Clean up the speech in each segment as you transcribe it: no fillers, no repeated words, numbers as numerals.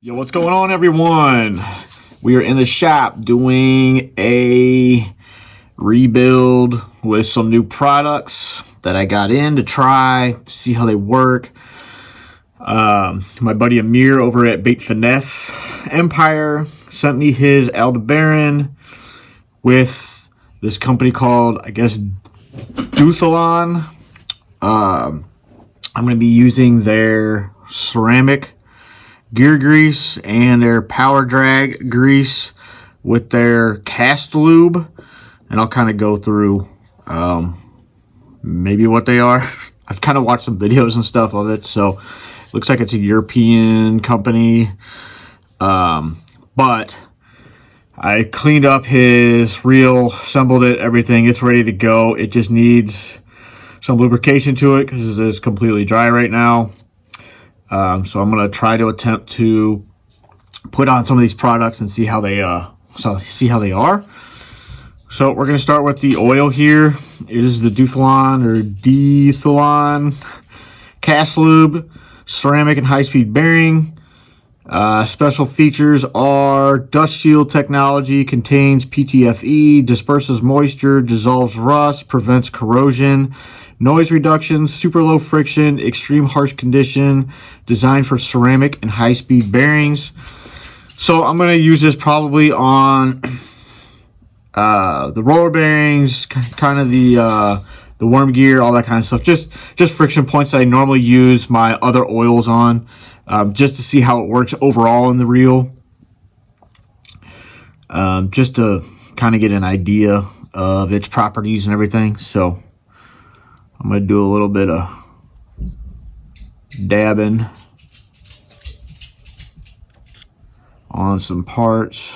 Yo, what's going on, everyone? We are in the shop doing a rebuild with some new products that I got in to try to see how they work. My buddy Amir over at Bait Finesse Empire sent me his Aldebaran with this company called, I guess, DEUTHLON. I'm going to be using their ceramic gear grease and their power drag grease with their cast lube, and I'll kind of go through maybe what they are. I've kind of watched some videos and stuff of it, so it looks like it's a European company, but I cleaned up his reel, assembled it, everything. It's ready to go. It just needs some lubrication to it because it's completely dry right now. So I'm going to try to attempt to put on some of these products and see how they are. So we're going to start with the oil here. It is the DEUTHLON cast lube, ceramic and high-speed bearing. Special features are dust shield technology, contains PTFE, disperses moisture, dissolves rust, prevents corrosion, noise reduction, super low friction, extreme harsh condition, designed for ceramic and high-speed bearings. So I'm going to use this probably on the roller bearings, kind of the worm gear, all that kind of stuff. Just friction points that I normally use my other oils on, just to see how it works overall in the reel. Just to kind of get an idea of its properties and everything. So I'm going to do a little bit of dabbing on some parts.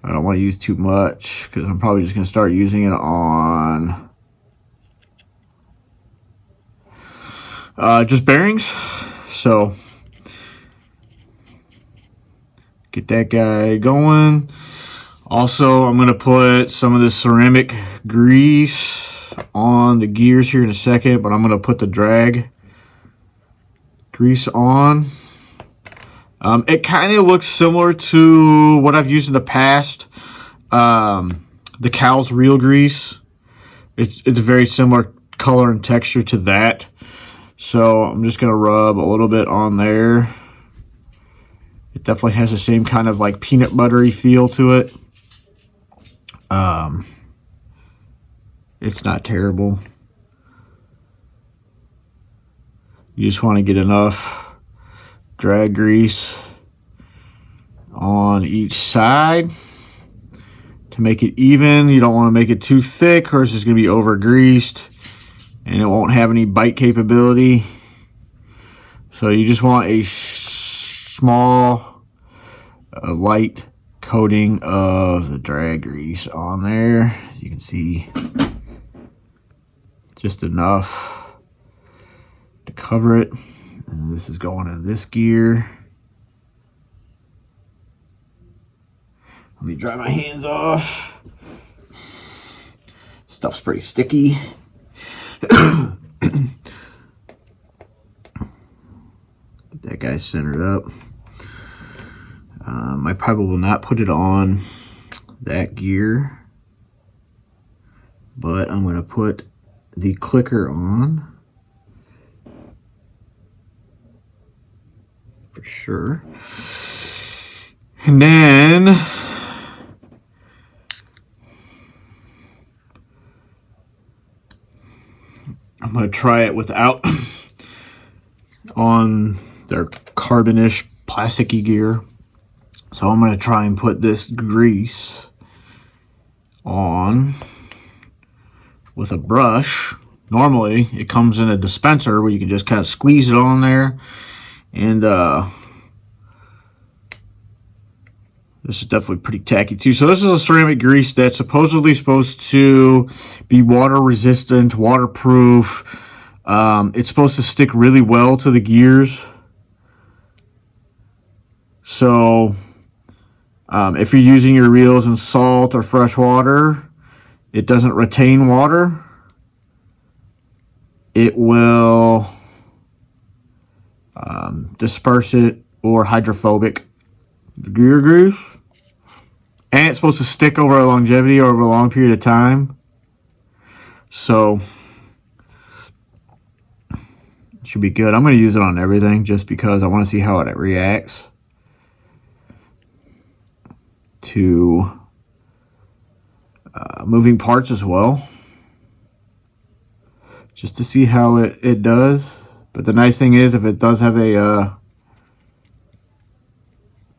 I don't want to use too much because I'm probably just going to start using it on just bearings. So get that guy going. Also, I'm going to put some of this ceramic grease on the gears here in a second, but I'm going to put the drag grease on. It kind of looks similar to what I've used in the past, the Cow's reel grease. It's a very similar color and texture to that. So I'm just going to rub a little bit on there. It definitely has the same kind of like peanut buttery feel to it. It's not terrible. You just want to get enough drag grease on each side to make it even. You don't want to make it too thick or it's just going to be over greased and it won't have any bite capability. So you just want a small, light coating of the drag grease on there. As you can see, just enough to cover it. And this is going in this gear. Let me dry my hands off. Stuff's pretty sticky. Get that guy centered up. I probably will not put it on that gear, but I'm going to put the clicker on for sure. And then I'm going to try it without on their carbonish plasticky gear. So I'm going to try and put this grease on with a brush. Normally it comes in a dispenser where you can just kind of squeeze it on there. And this is definitely pretty tacky too. So this is a ceramic grease that's supposedly supposed to be water resistant, waterproof. It's supposed to stick really well to the gears. So if you're using your reels in salt or fresh water, it doesn't retain water. It will disperse it, or hydrophobic gear grease. And it's supposed to stick over a longevity or over a long period of time. So it should be good. I'm going to use it on everything just because I want to see how it reacts to moving parts as well. Just to see how it does. But the nice thing is, if it does have a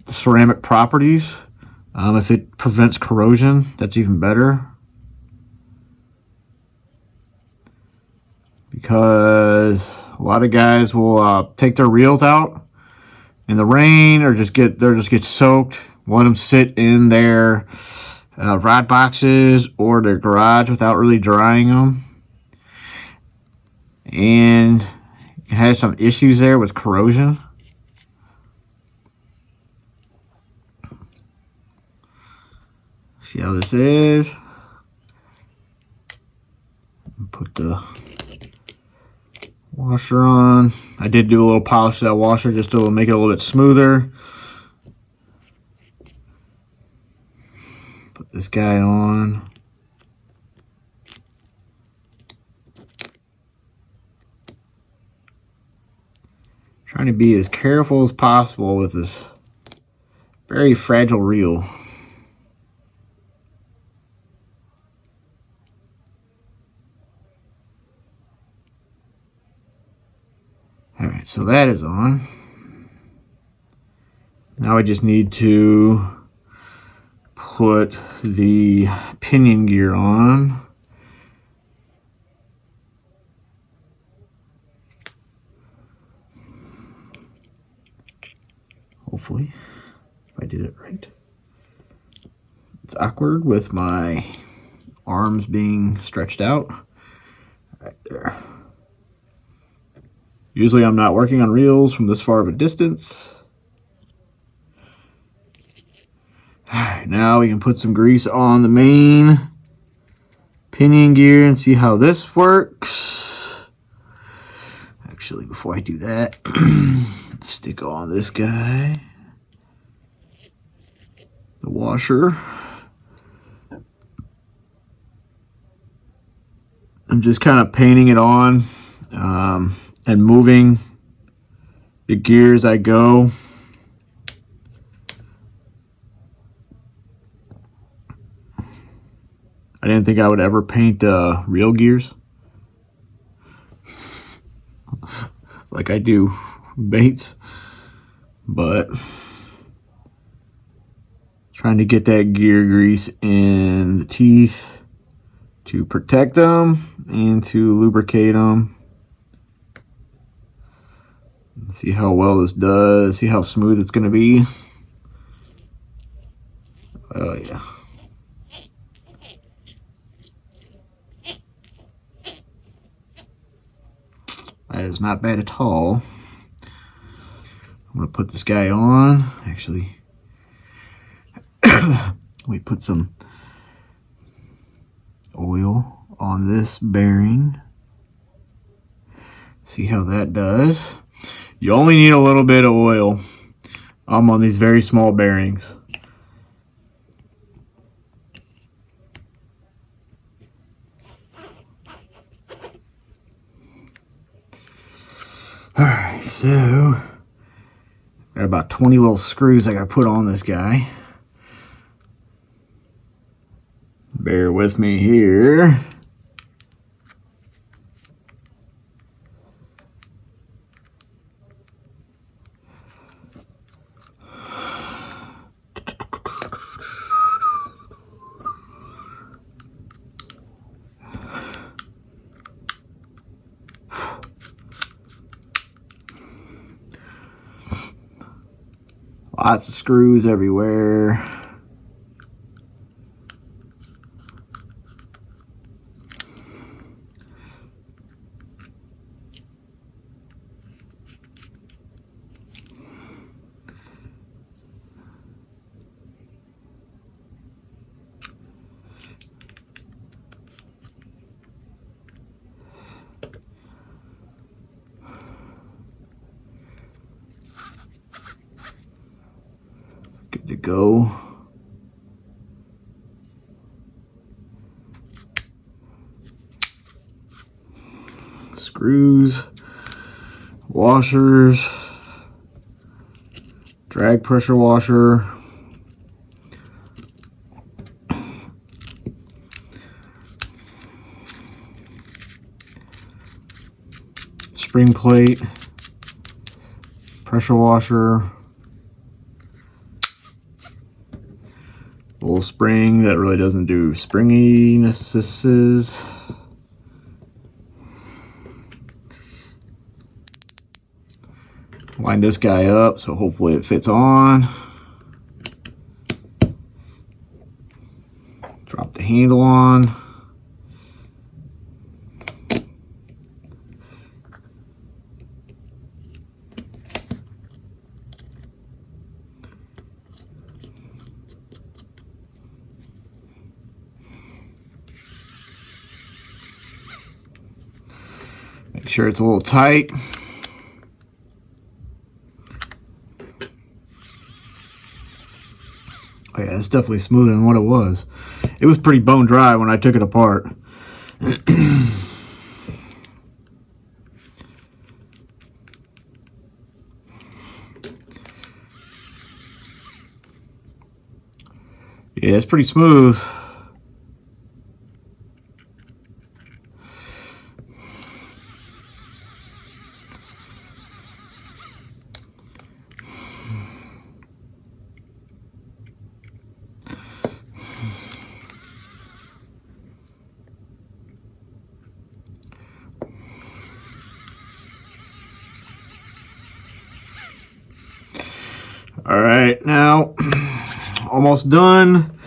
ceramic properties, if it prevents corrosion, that's even better. Because a lot of guys will take their reels out in the rain, or just get soaked, let them sit in their rod boxes or their garage without really drying them, and it has some issues there with corrosion. See how this is. Put the washer on. I did do a little polish to that washer just to make it a little bit smoother. Put this guy on. Trying to be as careful as possible with this very fragile reel. Alright, so that is on. Now I just need to put the pinion gear on. Hopefully, if I did it right. It's awkward with my arms being stretched out. Right there. Usually I'm not working on reels from this far of a distance. Alright, now we can put some grease on the main pinion gear and see how this works. Actually, before I do that, let's stick on this guy, the washer. I'm just kind of painting it on and moving the gear as I go. I didn't think I would ever paint reel gears like I do baits, but trying to get that gear grease in the teeth to protect them and to lubricate them. See how well this does, see how smooth it's going to be. Oh yeah. That is not bad at all. I'm going to put this guy on. Actually, we put some oil on this bearing. See how that does. You only need a little bit of oil on these very small bearings. Alright, so got about 20 little screws I gotta put on this guy. Bear with me here. Lots of screws everywhere. go. Screws, washers, drag pressure washer, spring plate, pressure washer, little spring that really doesn't do springinesses. Line this guy up so hopefully it fits on. Drop the handle on. Make sure it's a little tight. Oh yeah, it's definitely smoother than what it was. It was pretty bone dry when I took it apart. Yeah, it's pretty smooth. All right, now almost done.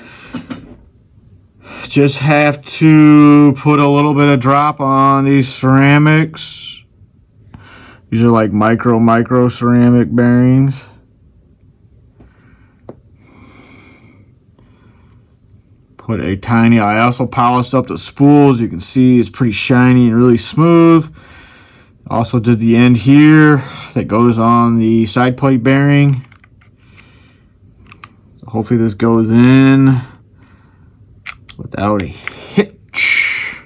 Just have to put a little bit of drop on these ceramics. These are like micro ceramic bearings. Put a tiny, I also polished up the spools. You can see it's pretty shiny and really smooth. Also did the end here that goes on the side plate bearing. So hopefully this goes in without a hitch.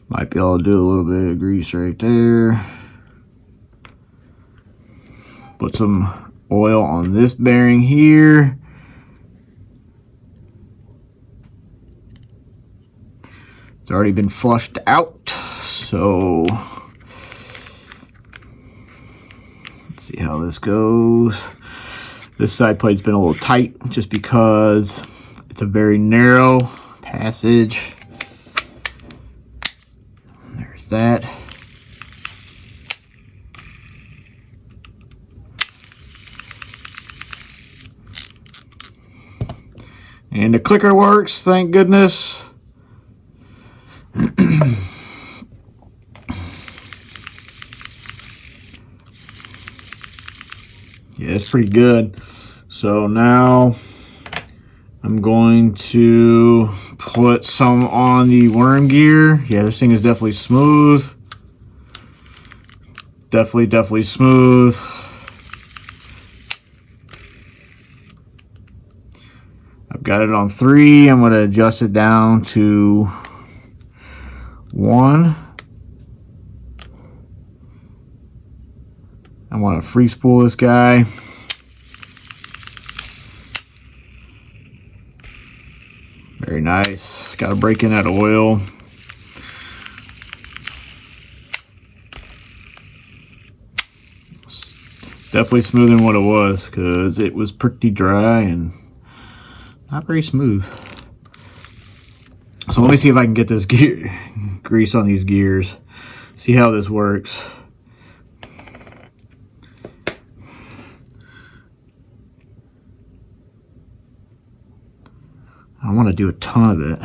Might be able to do a little bit of grease right there. Put some oil on this bearing here. It's already been flushed out, so let's see how this goes. This side plate's been a little tight just because it's a very narrow passage. There's that. And the clicker works, thank goodness. Yeah, it's pretty good. So now I'm going to put some on the worm gear. Yeah, this thing is definitely smooth. Definitely smooth. I've got it on 3. I'm going to adjust it down to 1. I want to free spool this guy. Very nice. Got to break in that oil. Definitely smoother than what it was because it was pretty dry and not very smooth. So let me see if I can get this grease on these gears. See how this works. I don't want to do a ton of it.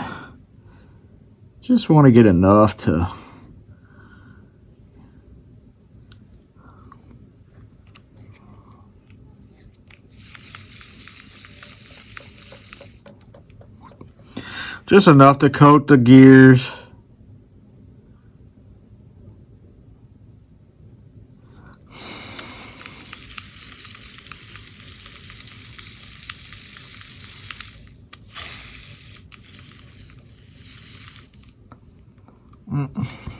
Just want to get enough to coat the gears.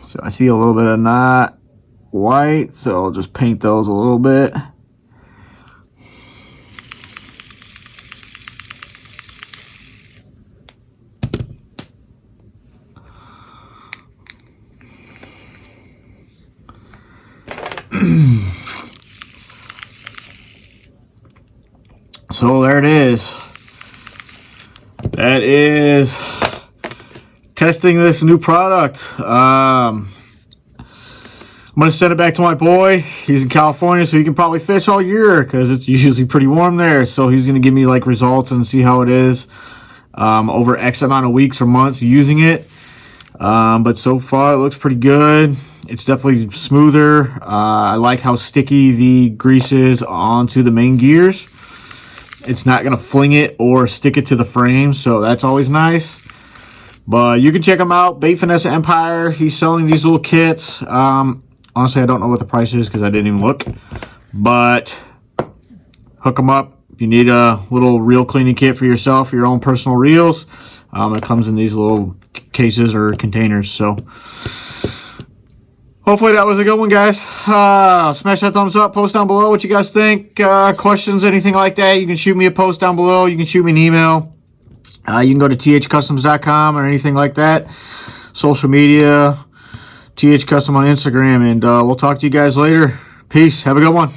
So I see a little bit of not white, so I'll just paint those a little bit. So there it is. That is testing this new product. I'm going to send it back to my boy. He's in California, so he can probably fish all year because it's usually pretty warm there. So he's going to give me like results and see how it is over X amount of weeks or months using it. But so far it looks pretty good. It's definitely smoother. I like how sticky the grease is onto the main gears. It's not going to fling it or stick it to the frame, so that's always nice. But you can check him out, Bait Finesse Empire. He's selling these little kits. Honestly, I don't know what the price is because I didn't even look. But hook them up. If you need a little reel cleaning kit for yourself, your own personal reels, it comes in these little cases or containers. So hopefully that was a good one, guys. Smash that thumbs up. Post down below what you guys think. Questions, anything like that, you can shoot me a post down below. You can shoot me an email. You can go to thcustoms.com or anything like that. Social media, TH Custom on Instagram. And we'll talk to you guys later. Peace. Have a good one.